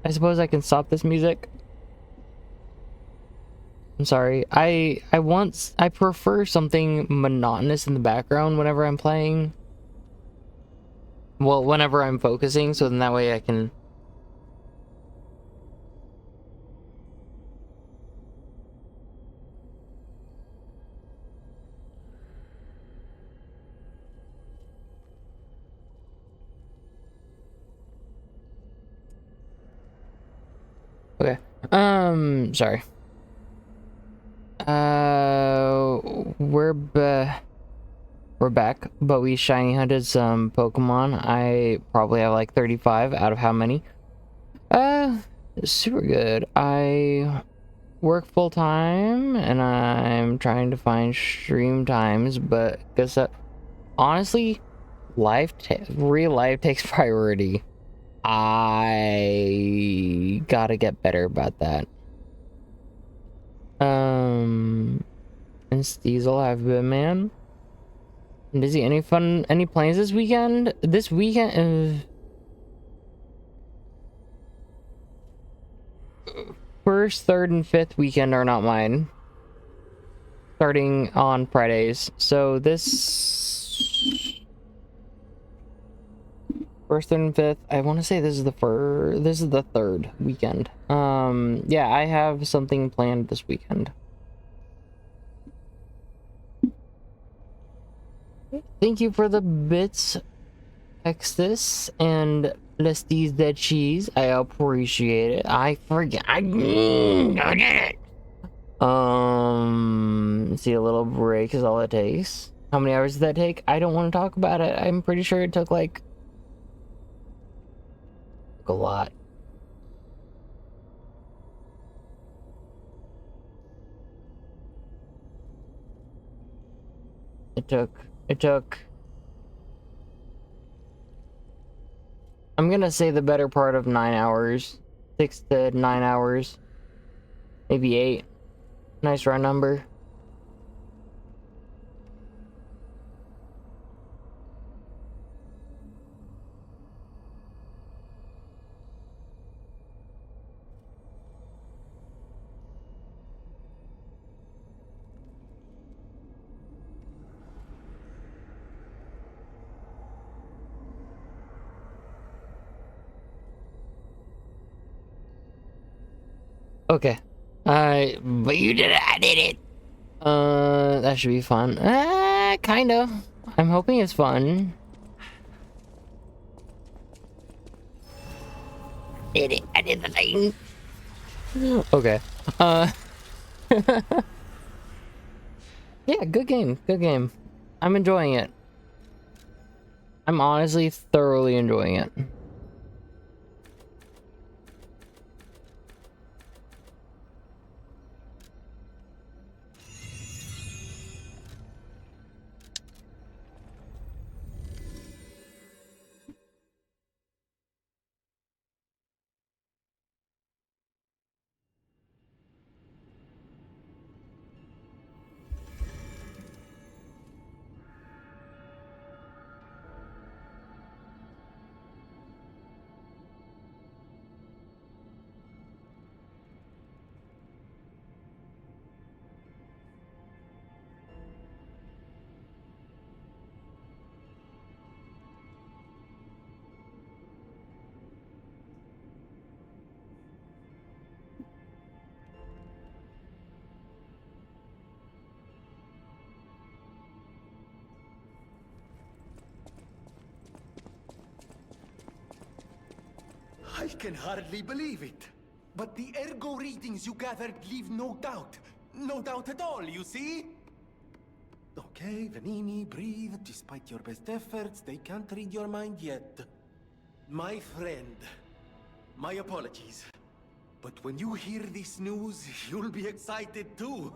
I suppose I can stop this music. I'm sorry. I prefer something monotonous in the background whenever I'm playing. Well, whenever I'm focusing, so then that way I can... Okay. Sorry. Uh, we're we're back, but we shiny hunted some Pokemon. I probably have like 35 out of how many? Uh, Super good. I work full time and I'm trying to find stream times, but guess that honestly, real life takes priority. I gotta get better about that. And Steezel have been man. Dizzy, any plans this weekend? This weekend, first, third, and fifth weekend are not mine. Starting on Fridays. So this first, third, and fifth. I want to say this is the third weekend. Yeah, I have something planned this weekend. Thank you for the bits, Extus, and Lesties Dead Cheese. I appreciate it. I forget. I did it. See, a little break is all it takes. How many hours did that take? I don't want to talk about it. I'm pretty sure it took like a lot. It took I'm gonna say the better part of 9 hours. 6 to 9 hours. Maybe 8. Nice round number. Okay. But you did it. I did it. That should be fun. Kinda. I'm hoping it's fun. Did it. I did the thing. Okay. Yeah, good game. Good game. I'm enjoying it. I'm honestly thoroughly enjoying it. I can hardly believe it. But the ergo readings you gathered leave no doubt. No doubt at all, you see? Okay, Venini, breathe. Despite your best efforts, they can't read your mind yet. My friend, my apologies. But when you hear this news, you'll be excited too.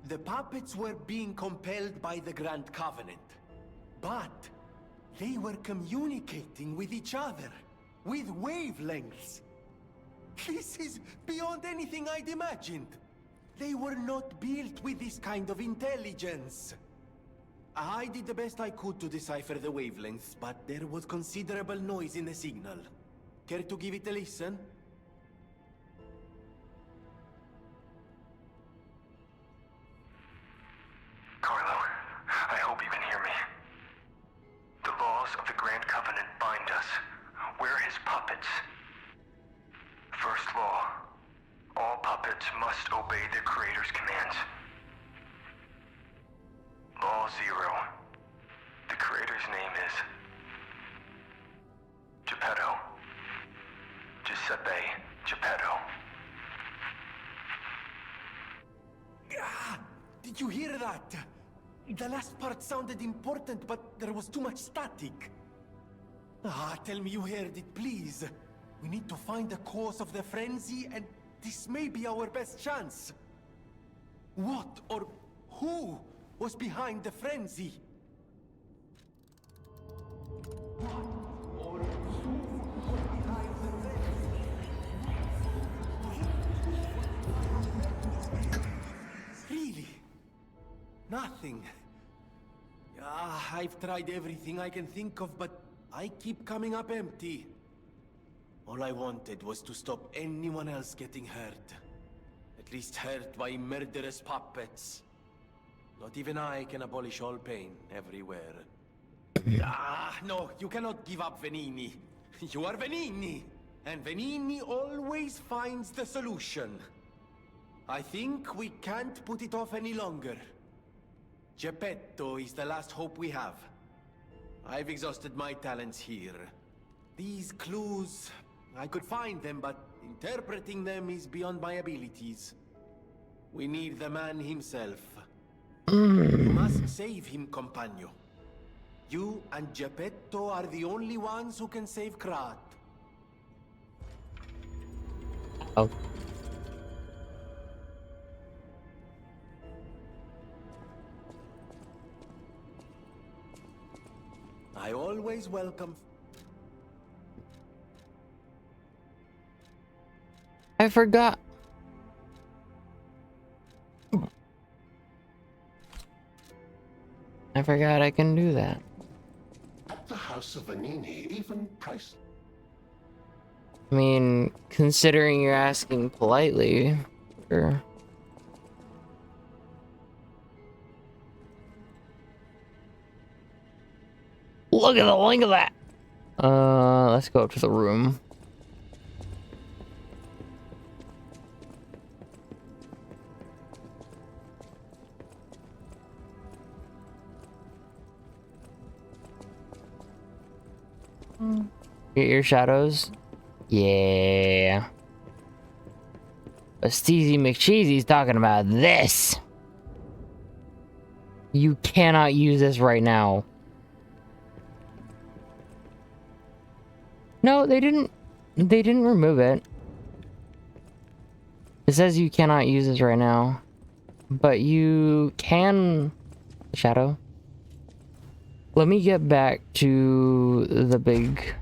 The puppets were being compelled by the Grand Covenant. But they were communicating with each other. With wavelengths. This is beyond anything I'd imagined. They were not built with this kind of intelligence. I did the best I could to decipher the wavelengths, but there was considerable noise in the signal. Care to give it a listen? Carlo, I hope you can hear me. The laws of the Grand Covenant bind us. We're his puppets. First law, all puppets must obey their creator's commands. Law 0, the creator's name is Geppetto. Giuseppe Geppetto. Did you hear that? The last part sounded important, but there was too much static. Tell me you heard it, please. We need to find the cause of the frenzy, and this may be our best chance. What or who was behind the frenzy? Really? Nothing. I've tried everything I can think of, but I keep coming up empty. All I wanted was to stop anyone else getting hurt. At least hurt by murderous puppets. Not even I can abolish all pain everywhere. No, you cannot give up Venini. You are Venini, and Venini always finds the solution. I think we can't put it off any longer. Geppetto is the last hope we have. I've exhausted my talents here. These clues, I could find them, but interpreting them is beyond my abilities. We need the man himself. You must save him, Compagno. You and Geppetto are the only ones who can save Krat. Oh. I always welcome... I forgot. I forgot I can do that. At the House of Venini, even price. I mean, considering you're asking politely, sure. Look at the link of that! Let's go up to the room. Get your shadows. Yeah. But Steezy McCheesy's talking about this. You cannot use this right now. No, they didn't remove it. It says you cannot use this right now. But you can... Shadow. Let me get back to the big...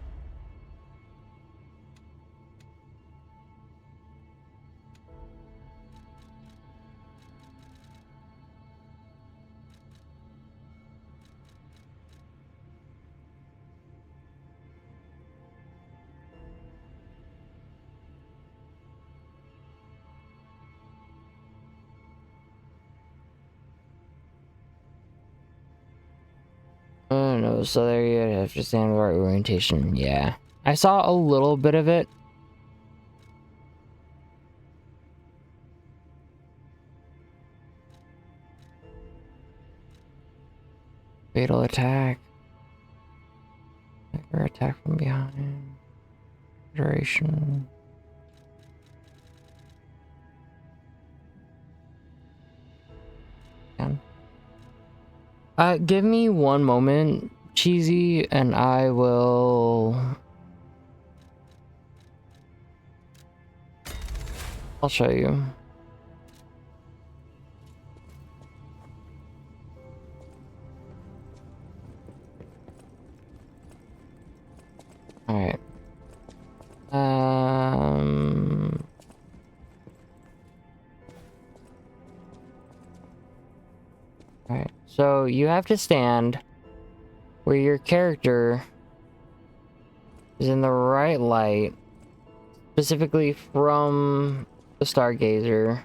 Oh no, so there you have to stand the right orientation. Yeah. I saw a little bit of it. Fatal attack. Or attack from behind. Duration. Give me one moment, Cheesy, and I will... I'll show you. Alright. Alright, so you have to stand where your character is in the right light specifically from the Stargazer.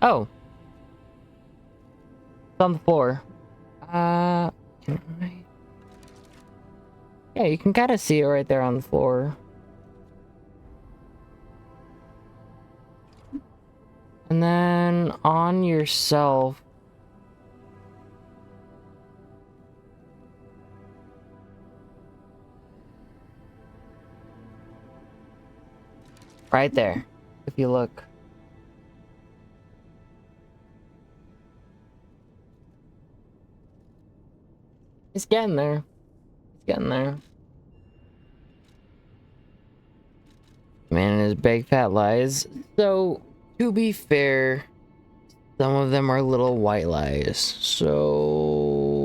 Oh. It's on the floor. Can I... Yeah, you can kind of see it right there on the floor. And then on yourself. Right there, if you look. It's getting there. It's getting there. Man, his big fat lies. So, to be fair, some of them are little white lies. So...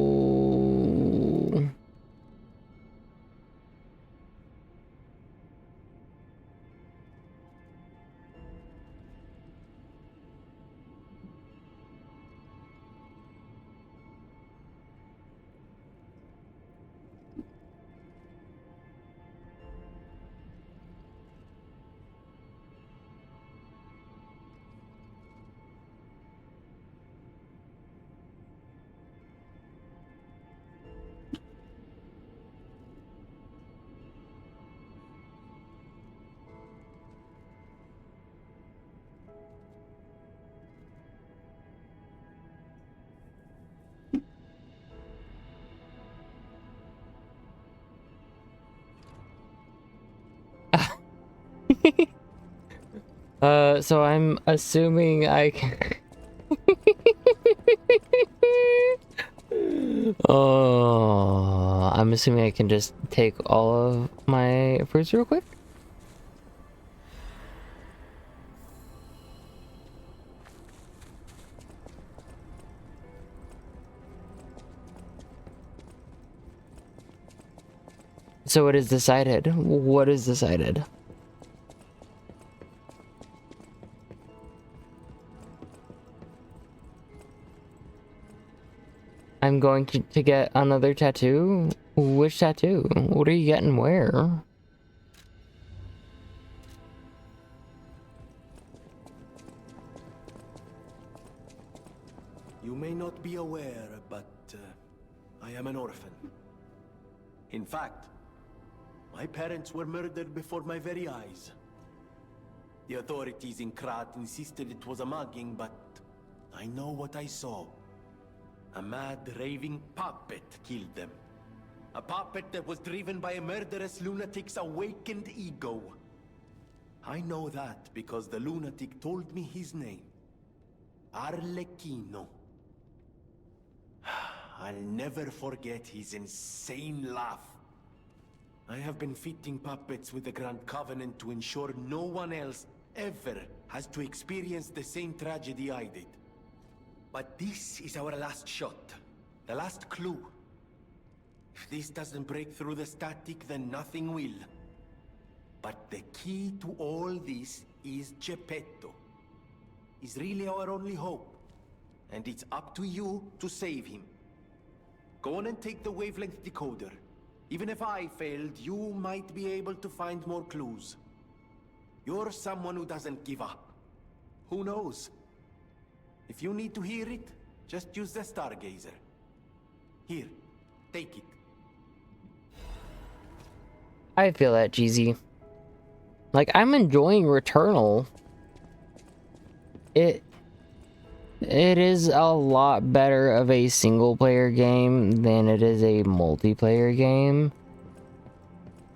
so I'm assuming I can... Oh, I'm assuming I can just take all of my fruits real quick. So what is decided? What is decided? I'm going to get another tattoo? Which tattoo? What are you getting where? You may not be aware, but I am an orphan. In fact, my parents were murdered before my very eyes. The authorities in Krat insisted it was a mugging, but I know what I saw. A mad, raving puppet killed them. A puppet that was driven by a murderous lunatic's awakened ego. I know that because the lunatic told me his name. Arlecchino. I'll never forget his insane laugh. I have been fitting puppets with the Grand Covenant to ensure no one else ever has to experience the same tragedy I did. But this is our last shot. The last clue. If this doesn't break through the static, then nothing will. But the key to all this is Geppetto. He's really our only hope. And it's up to you to save him. Go on and take the wavelength decoder. Even if I failed, you might be able to find more clues. You're someone who doesn't give up. Who knows? If you need to hear it, just use the Stargazer. Here, take it. I feel that, Jeezy. Like, I'm enjoying Returnal. It is a lot better of a single-player game than it is a multiplayer game,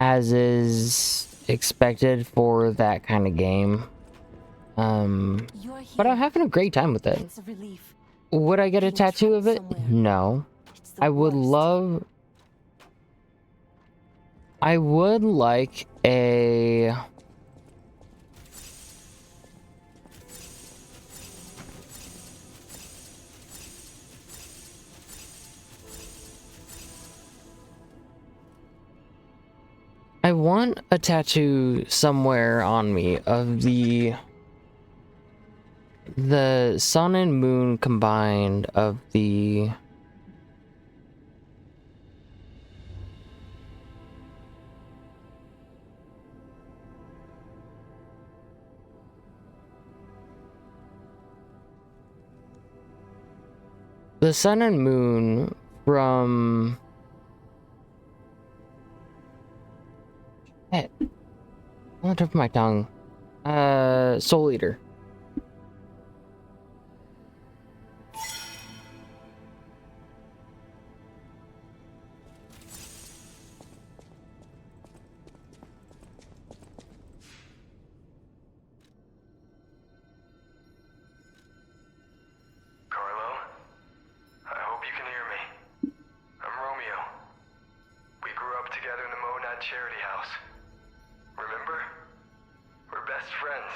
as is expected for that kind of game. But I'm having a great time with it. Would I get a tattoo of it? No. I would like a... I want a tattoo somewhere on me of the the sun and moon combined of the sun and moon from on the tip of my tongue. Soul Eater. Charity house. Remember? We're best friends.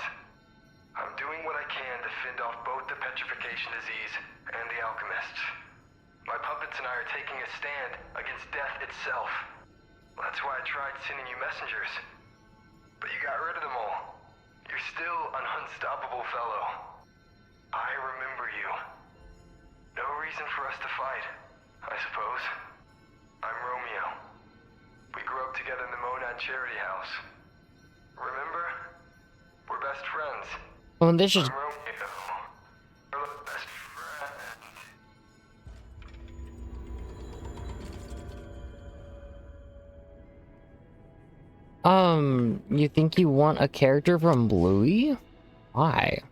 I'm doing what I can to fend off both the petrification disease and the alchemists. My puppets and I are taking a stand against death itself. That's why I tried sending you messengers. But you got rid of them all. You're still an unstoppable fellow. I remember you. No reason for us to fight, I suppose. I'm Romeo. We grew up together in the Monad Charity House. Remember? We're best friends. Well, this is I'm Romeo. We're best friends. you think you want a character from Bluey? Why?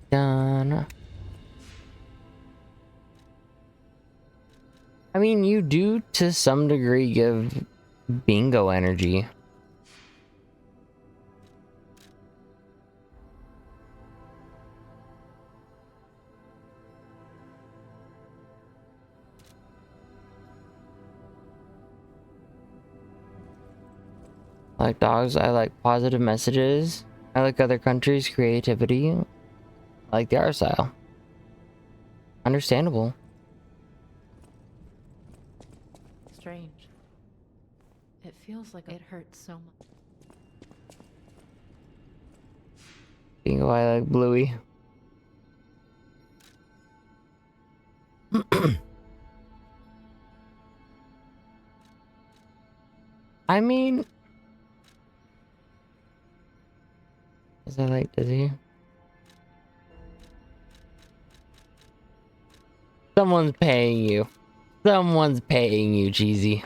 Dun. I mean, you do to some degree give bingo energy. I like dogs, I like positive messages. I like other countries' creativity. I like the art style. Understandable. Strange. It feels like it hurts so much. Bingo, I like Bluey. I mean, is I like Dizzy? Someone's paying you. Someone's paying you, Cheesy.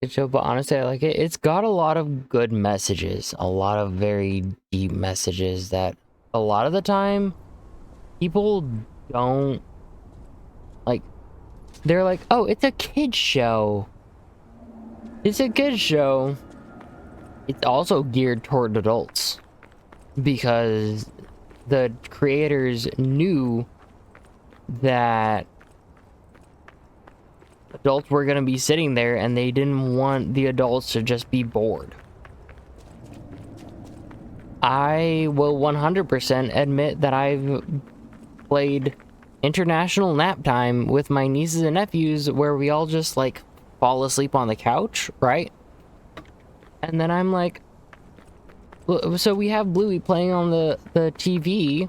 Good show, but honestly, I like it. It's got a lot of good messages. A lot of very deep messages that a lot of the time people don't like. They're like, oh, it's a kid's show. It's a kid's show. It's also geared toward adults because the creators knew that adults were going to be sitting there and they didn't want the adults to just be bored. I will 100% admit that I've played international nap time with my nieces and nephews where we all just like fall asleep on the couch, right? And then I'm like, so we have Bluey playing on the TV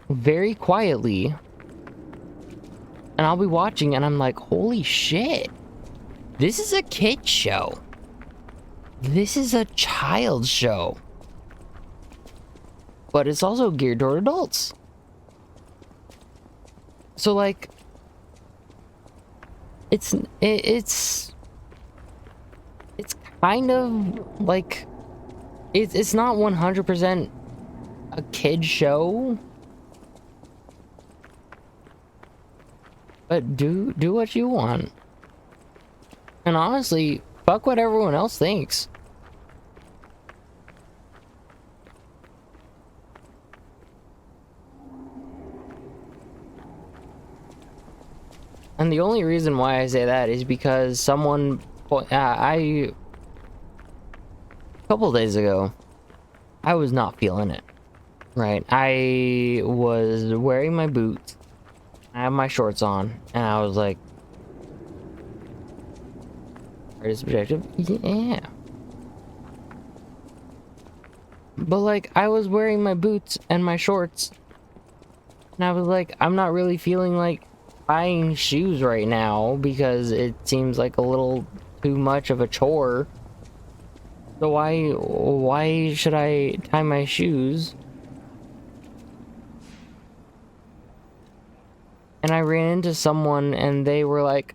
very quietly, and I'll be watching and I'm like, holy shit, this is a kid show. This is a child show, but it's also geared toward adults. So like, it's kind of like it's not 100% a kid show, but do what you want. And honestly, fuck what everyone else thinks. And the only reason why I say that is because someone, a couple days ago, I was not feeling it. Right, I was wearing my boots, I have my shorts on, and I was like, "Art is subjective." Yeah. But like, I was wearing my boots and my shorts, and I was like, I'm not really feeling like buying shoes right now because it seems like a little too much of a chore. So why should I tie my shoes? And I ran into someone and they were like,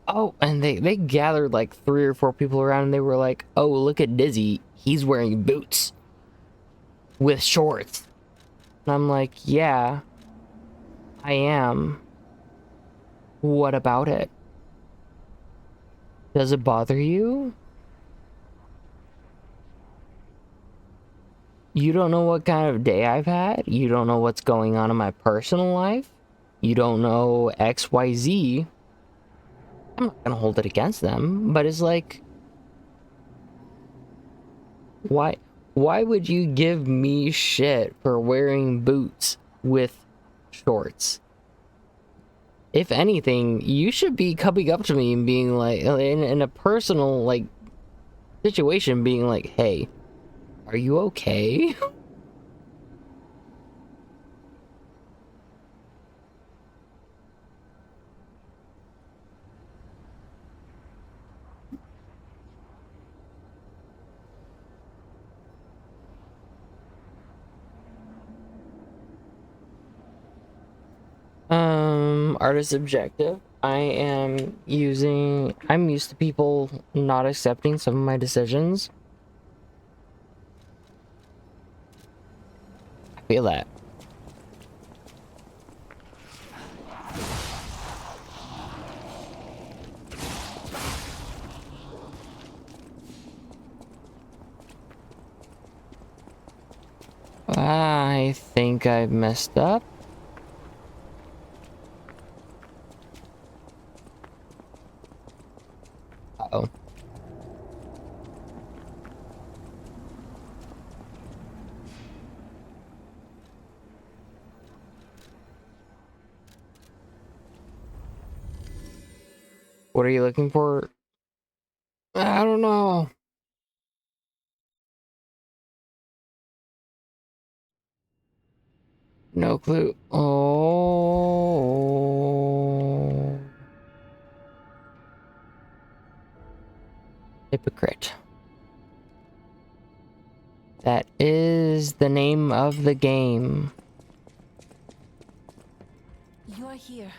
oh, and they gathered like 3 or 4 people around and they were like, oh, look at Dizzy. He's wearing boots with shorts. And I'm like, yeah, I am. What about it? Does it bother you? You don't know what kind of day I've had. You don't know what's going on in my personal life. You don't know XYZ. I'm not gonna hold it against them, but it's like, why would you give me shit for wearing boots with shorts? If anything, you should be coming up to me and being like, in a personal like situation, being like, hey, are you okay? Artist objective. I'm used to people not accepting some of my decisions. I feel that. I think I messed up. Uh-oh. What are you looking for? I don't know. No clue. Oh. Hypocrite. That is the name of the game. You're here.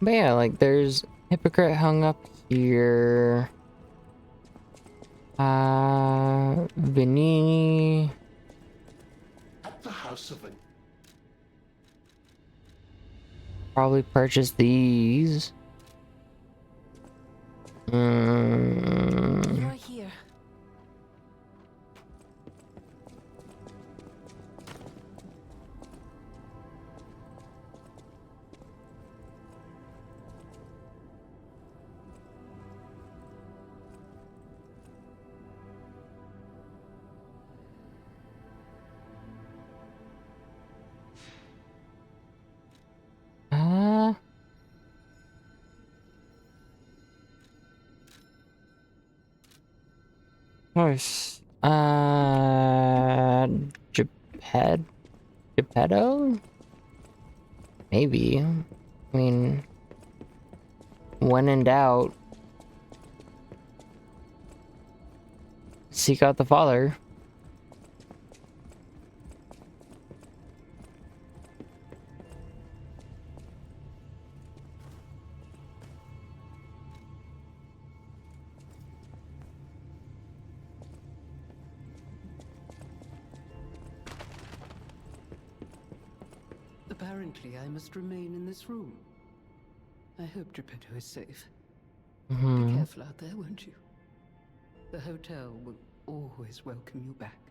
But yeah, like there's Hypocrite hung up here. Venini. At the house of Probably purchase these. You Mm, are here. uh, Nice. Geppetto? Geppetto? Maybe. I mean, when in doubt, seek out the father. Apparently, I must remain in this room. I hope Geppetto is safe. Be Hmm. careful out there, won't you? The hotel will always welcome you back.